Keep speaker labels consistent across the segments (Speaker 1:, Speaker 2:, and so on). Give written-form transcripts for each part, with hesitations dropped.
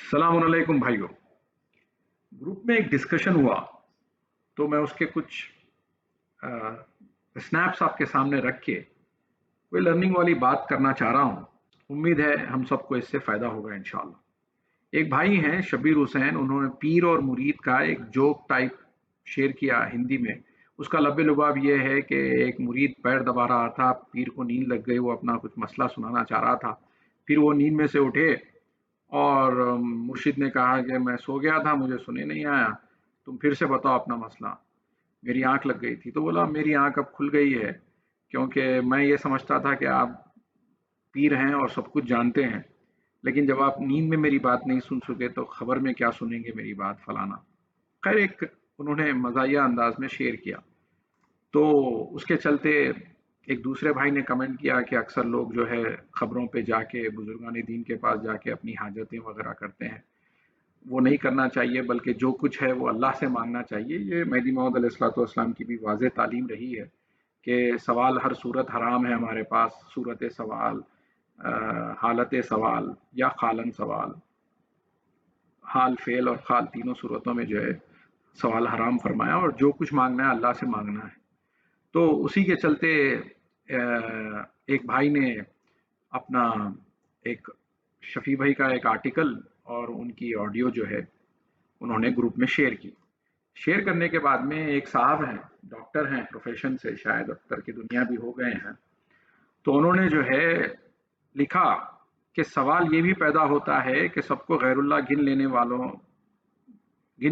Speaker 1: अस्सलाम वालेकुम भाइयों। ग्रुप में एक डिस्कशन हुआ तो मैं उसके कुछ स्नैप्स आपके सामने रख के कोई लर्निंग वाली बात करना चाह रहा हूँ। उम्मीद है हम सबको इससे फ़ायदा होगा इंशाल्लाह। एक भाई हैं शबीर हुसैन, उन्होंने पीर और मुरीद का एक जोक टाइप शेयर किया हिंदी में। उसका लब्बे लुबाब ये है कि एक मुरीद पैर दबा रहा था, पीर को नींद लग गई, वो अपना कुछ मसला सुनाना चाह रहा था। फिर वो नींद में से उठे और मुर्शिद ने कहा कि मैं सो गया था, मुझे सुने नहीं आया, तुम फिर से बताओ अपना मसला। मेरी आंख लग गई थी। तो बोला मेरी आंख अब खुल गई है, क्योंकि मैं ये समझता था कि आप पीर हैं और सब कुछ जानते हैं, लेकिन जब आप नींद में मेरी बात नहीं सुन सके तो खबर में क्या सुनेंगे मेरी बात, फलाना। खैर, एक उन्होंने मजाहिया अंदाज में शेयर किया। तो उसके चलते एक दूसरे भाई ने कमेंट किया कि अक्सर लोग जो है खबरों पे जाके, बुजुर्गान दीन के पास जाके अपनी हाजतें वगैरह करते हैं। वो नहीं करना चाहिए, बल्कि जो कुछ है वो अल्लाह से मांगना चाहिए। ये मेहदी मौऊद अलैहिस्सलाम की भी वाज़ेह तालीम रही है कि सवाल हर सूरत हराम है हमारे पास। सूरत सवाल, हालत सवाल या खालन सवाल, हाल फेल और खाल तीनों सूरतों में जो है सवाल हराम फरमाया, और जो कुछ मांगना है अल्लाह से मांगना है। तो उसी के चलते एक भाई ने अपना एक शफी भाई का एक आर्टिकल और उनकी ऑडियो जो है उन्होंने ग्रुप में शेयर की। शेयर करने के बाद में एक साहब हैं, डॉक्टर हैं प्रोफेशन से, शायद अख्तर की दुनिया भी हो गए हैं। तो उन्होंने जो है लिखा कि सवाल ये भी पैदा होता है कि सबको गैरुल्लाह गिन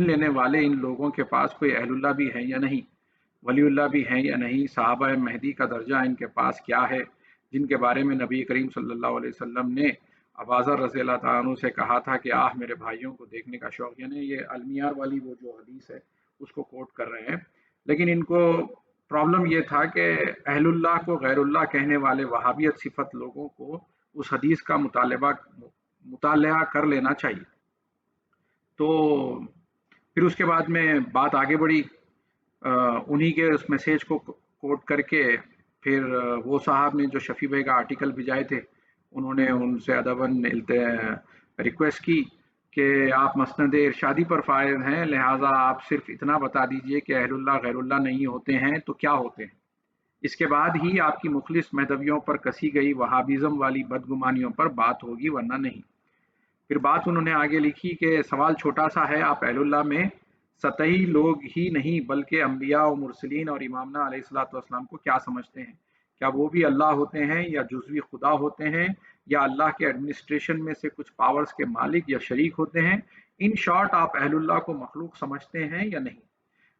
Speaker 1: लेने वाले इन लोगों के पास कोई अहलुल्लाह भी है या नहीं, वलीउल्लाह भी हैं या नहीं, साहबा महदी का दर्जा इनके पास क्या है, जिनके बारे में नबी करीम सल्लल्लाहु अलैहि वसल्लम ने अबाज़र रज़ी अल्लाह तआला अन्हु से कहा था कि आह मेरे भाइयों को देखने का शौक़। यानी ये अलमियार वाली वो जो हदीस है उसको कोट कर रहे हैं। लेकिन इनको प्रॉब्लम ये था कि अहलुल्लाह को गैरुल्लाह कहने वाले वहाबियत सिफत लोगों को उस हदीस का मुताला कर लेना चाहिए। तो फिर उसके बाद में बात आगे बढ़ी। उन्हीं के उस मैसेज को कोट करके फिर वो साहब ने जो शफी भाई का आर्टिकल भिजाए थे, उन्होंने उनसे अदबन रिक्वेस्ट की कि आप मसनद इरशादी पर फायद हैं, लिहाजा आप सिर्फ इतना बता दीजिए कि अहलुल्लाह गैरुल्लाह नहीं होते हैं तो क्या होते हैं। इसके बाद ही आपकी मुखलिस महदवियों पर कसी गई वहाबिज़म वाली बदगुमानियों पर बात होगी, वरना नहीं। फिर बात उन्होंने आगे लिखी कि सवाल छोटा सा है, आप अहलुल्लाह में सतही लोग ही नहीं बल्कि अम्बिया और मुरसलीन और इमामना अलैहिस्सलाम को क्या समझते हैं? क्या वो भी अल्लाह होते हैं या जुज़वी खुदा होते हैं, या अल्लाह के एडमिनिस्ट्रेशन में से कुछ पावर्स के मालिक या शरीक होते हैं? इन शॉर्ट, आप अहलुल्लाह को मखलूक समझते हैं या नहीं?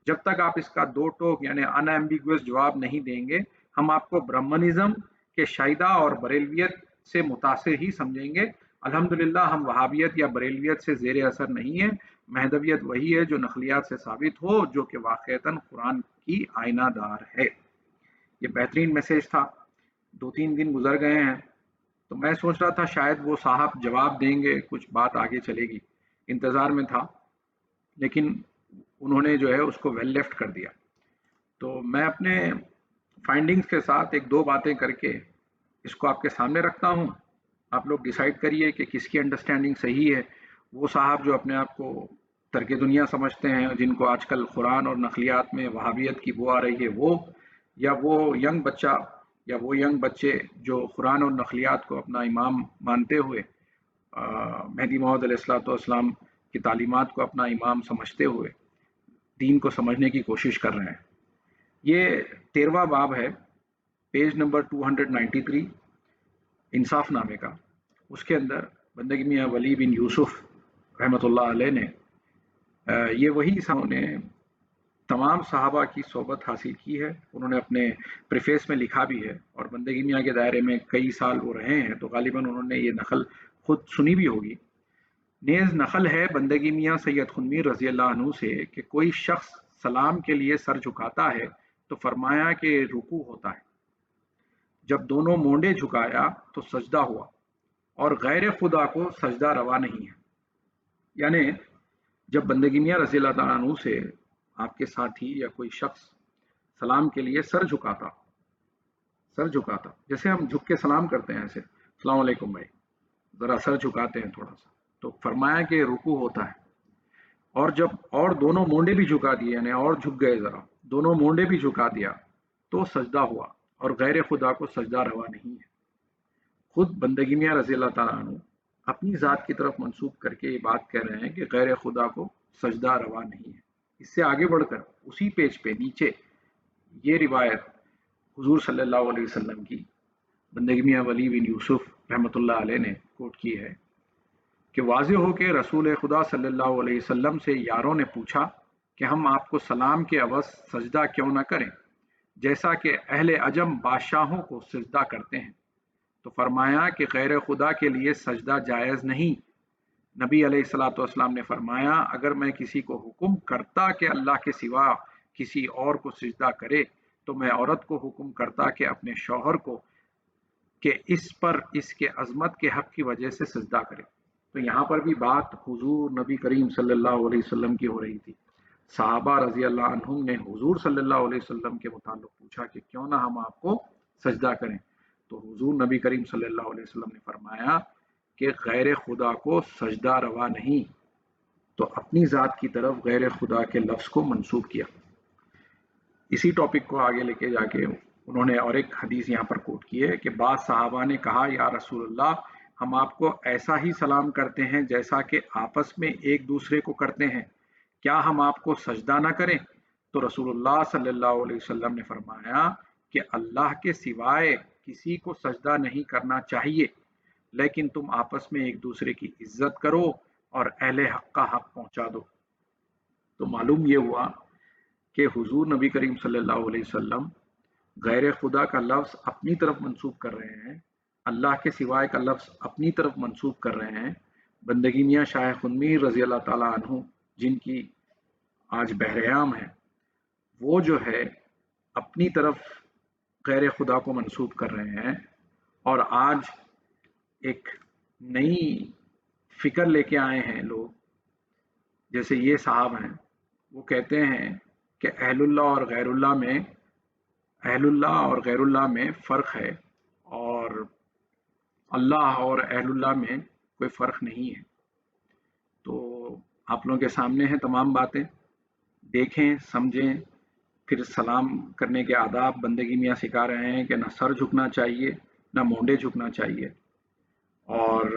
Speaker 1: जब तक आप इसका दो टोक यानी अनएम्बिगुअस जवाब नहीं देंगे, हम आपको ब्रह्मनिज्म के शाइदा और बरेलवियत से मुतासिर ही समझेंगे। अल्हम्दुलिल्लाह हम वहाबियत या बरेलवियत से ज़ेर असर नहीं है। महदवियत वही है जो नकलियात से साबित हो, जो कि वाक़ईतन कुरान की आईनादार है। ये बेहतरीन मैसेज था। 2-3 दिन गुजर गए हैं, तो मैं सोच रहा था शायद वो साहब जवाब देंगे, कुछ बात आगे चलेगी, इंतज़ार में था। लेकिन उन्होंने जो है उसको वेल लेफ्ट कर दिया। तो मैं अपने फाइंडिंग्स के साथ एक दो बातें करके इसको आपके सामने रखता हूँ। आप लोग डिसाइड करिए कि किसकी अंडरस्टैंडिंग सही है। वो साहब जो अपने आप को तर्क दुनिया समझते हैं, जिनको आजकल कुरान और नकलियात में वहाबियत की बो आ रही है, वो, या वो यंग बच्चा या वो यंग बच्चे जो कुरान और नकलियात को अपना इमाम मानते हुए, मेहदी मौऊद अलैहिस्सलाम की तालीमात को अपना इमाम समझते हुए दीन को समझने की कोशिश कर रहे हैं। ये 13वां बाब है, पेज नंबर 293 इंसाफ नामे का। उसके अंदर बंदगी मियाँ वली बिन यूसुफ रहमतुल्लाह अलैह ने ये वही ने तमाम सहाबा की सोबत हासिल की है। उन्होंने अपने प्रीफेस में लिखा भी है, और बंदगी मियाँ के दायरे में कई साल वो रहे हैं, तो गालिबन उन्होंने ये नकल खुद सुनी भी होगी। नेज़ नकल है बंदगी मियाँ सैयद खुनमीर रज़ी अल्लाह अन्हु से कि कोई शख्स सलाम के लिए सर झुकाता है तो फरमाया कि रुकू होता है, जब दोनों मोंडे झुकाया तो सजदा हुआ, और गैर खुदा को सजदा रवा नहीं है। यानी जब बंदगी मियाँ रज़ी अल्लाह अन्हु से आपके साथी या कोई शख्स सलाम के लिए सर झुकाता, जैसे हम झुक के सलाम करते हैं, ऐसे अस्सलाम वालेकुम भाई, ज़रा सर झुकाते हैं थोड़ा सा, تو فرمایا کہ رکوع ہوتا ہے، اور جب اور دونوں مونڈے بھی جھکا دیے، یعنی اور جھک گئے ذرا، دونوں مونڈے بھی جھکا دیا تو سجدہ ہوا، اور غیر خدا کو سجدہ روا نہیں ہے۔ خود بندگی میاں رضی اللہ تعالیٰ عنہ اپنی ذات کی طرف منسوب کر کے یہ بات کہہ رہے ہیں کہ غیر خدا کو سجدہ روا نہیں ہے۔ اس سے آگے بڑھ کر اسی پیج پہ نیچے یہ روایت حضور صلی اللہ علیہ وسلم کی بندگی میاں ولی بن یوسف رحمۃ اللہ علیہ نے کوٹ کی ہے کہ واضح ہو کہ رسول خدا صلی اللہ علیہ وسلم سے یاروں نے پوچھا کہ ہم آپ کو سلام کے عوض سجدہ کیوں نہ کریں، جیسا کہ اہل عجم بادشاہوں کو سجدہ کرتے ہیں؟ تو فرمایا کہ غیر خدا کے لیے سجدہ جائز نہیں۔ نبی علیہ الصلوۃ والسلام نے فرمایا اگر میں کسی کو حکم کرتا کہ اللہ کے سوا کسی اور کو سجدہ کرے تو میں عورت کو حکم کرتا کہ اپنے شوہر کو کہ اس پر اس کے عظمت کے حق کی وجہ سے سجدہ کرے۔ تو یہاں پر بھی بات حضور نبی کریم صلی اللہ علیہ وسلم کی ہو رہی تھی۔ صحابہ رضی اللہ عنہم نے حضور صلی اللہ علیہ وسلم کے متعلق پوچھا کہ کیوں نہ ہم آپ کو سجدہ کریں، تو حضور نبی کریم صلی اللہ علیہ وسلم نے فرمایا کہ غیر خدا کو سجدہ روا نہیں، تو اپنی ذات کی طرف غیر خدا کے لفظ کو منسوب کیا۔ اسی ٹاپک کو آگے لے کے جا کے انہوں نے اور ایک حدیث یہاں پر کوٹ کی ہے کہ بعض صحابہ نے کہا یا رسول اللہ ہم آپ کو ایسا ہی سلام کرتے ہیں جیسا کہ آپس میں ایک دوسرے کو کرتے ہیں، کیا ہم آپ کو سجدہ نہ کریں؟ تو رسول اللہ صلی اللہ علیہ وسلم نے فرمایا کہ اللہ کے سوائے کسی کو سجدہ نہیں کرنا چاہیے، لیکن تم آپس میں ایک دوسرے کی عزت کرو اور اہل حق کا حق پہنچا دو۔ تو معلوم یہ ہوا کہ حضور نبی کریم صلی اللہ علیہ وسلم غیر خدا کا لفظ اپنی طرف منسوب کر رہے ہیں، اللہ کے سوائے کا لفظ اپنی طرف منسوب کر رہے ہیں۔ بندگی میاں شاہ خنمیر رضی اللہ تعالیٰ عنہ جن کی آج بحرعام ہے، وہ جو ہے اپنی طرف غیر خدا کو منسوب کر رہے ہیں، اور آج ایک نئی فکر لے کے آئے ہیں لوگ، جیسے یہ صاحب ہیں، وہ کہتے ہیں کہ اہل اللہ اور غیر اللہ میں فرق ہے، اور اللہ اور اہل اللہ میں کوئی فرق نہیں ہے۔ تو آپ لوگوں کے سامنے ہیں تمام باتیں، دیکھیں سمجھیں۔ پھر سلام کرنے کے آداب بندگی میاں سکھا رہے ہیں کہ نہ سر جھکنا چاہیے نہ مونڈے جھکنا چاہیے، اور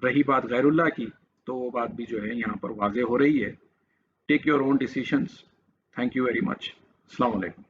Speaker 1: رہی بات غیر اللہ کی تو وہ بات بھی جو ہے یہاں پر واضح ہو رہی ہے۔ Take your own decisions. Thank you very much. السلام علیکم۔